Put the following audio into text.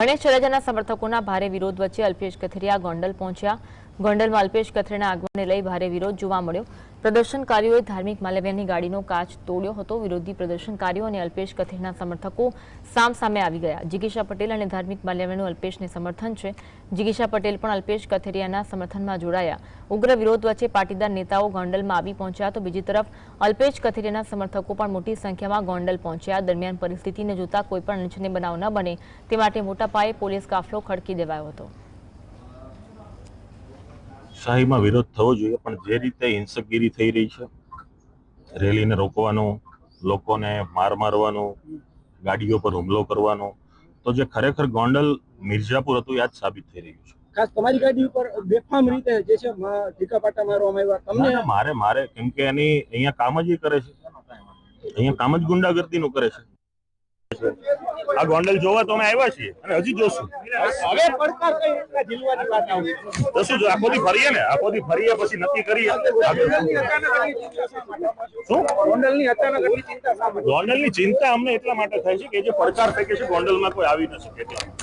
ગણેશ ચરાજાના સમર્થકોના ભારે વિરોધ વચ્ચે અલ્પેશ કથિરિયા ગોંડલ પહોંચ્યા। ગોંડલમાં અલ્પેશ કથિરિયાના આગમનને લઈ ભારે વિરોધ જોવા મળ્યો। પ્રદર્શનકારીઓએ ધાર્મિક માલવ્યની ગાડીનો કાચ તોડ્યો હતો। વિરોધી પ્રદર્શનકારીઓ અને અલ્પેશ કથિરિયાના સમર્થકો સામસામે આવી ગયા। જિગીશા પટેલ અને ધાર્મિક માલવ્યનું અલ્પેશને સમર્થન છે। જિગીશા પટેલ પણ અલ્પેશ કથિરિયાના સમર્થનમાં જોડાયા। ઉગ્ર વિરોધ વચ્ચે પાટીદાર નેતાઓ ગોંડલમાં આવી પહોંચ્યા તો બીજી તરફ અલ્પેશ કથિરિયાના સમર્થકો પણ મોટી સંખ્યામાં ગોંડલ પહોંચ્યા। દરમિયાન પરિસ્થિતિને જોતા કોઈપણ અનિચ્છનીય બનાવ ન બને તે માટે મોટા પાયે પોલીસ કાફલો ખડકી દેવાયો હતો। શાહીમાં વિરોધ થવો જોઈએ, પણ જે રીતે હિંસકગીરી થઈ રહી છે, રેલીને રોકવાનું, લોકોને માર મારવાનું, ગાડીઓ પર હુમલો કરવાનો, તો જે ખરેખર ગોંડલ મિર્જાપુર હતું યાદ સાબિત થઈ રહ્યું છે। ખાસ તમારી ગાડી ઉપર બેફામ રીતે જે છે ઢીકાપાટા મારવામાં આવ્યા તમને મારે કેમ કે એની અહીંયા કામ જ કરે છે, અહીંયા કામ જ ગુંડાગર્દીનું કરે છે। આ ગોંડલ જોવા તો અમે આવ્યા છીએ અને હજી જોશું। હવે પડકાર કઈ રીતના ઝીલવાની વાત આવશે તો શું આખો દી ફરીએ ને, આખો દી ફરીએ પછી નક્કી કરીએ। શું ગોંડલની અચાનક એટલી ચિંતા શા માટે? ગોંડલની ચિંતા અમને એટલા માટે થાય છે કે જે પડકાર ફેંકે છે ગોંડલમાં કોઈ આવી ન શકે એટલા માટે।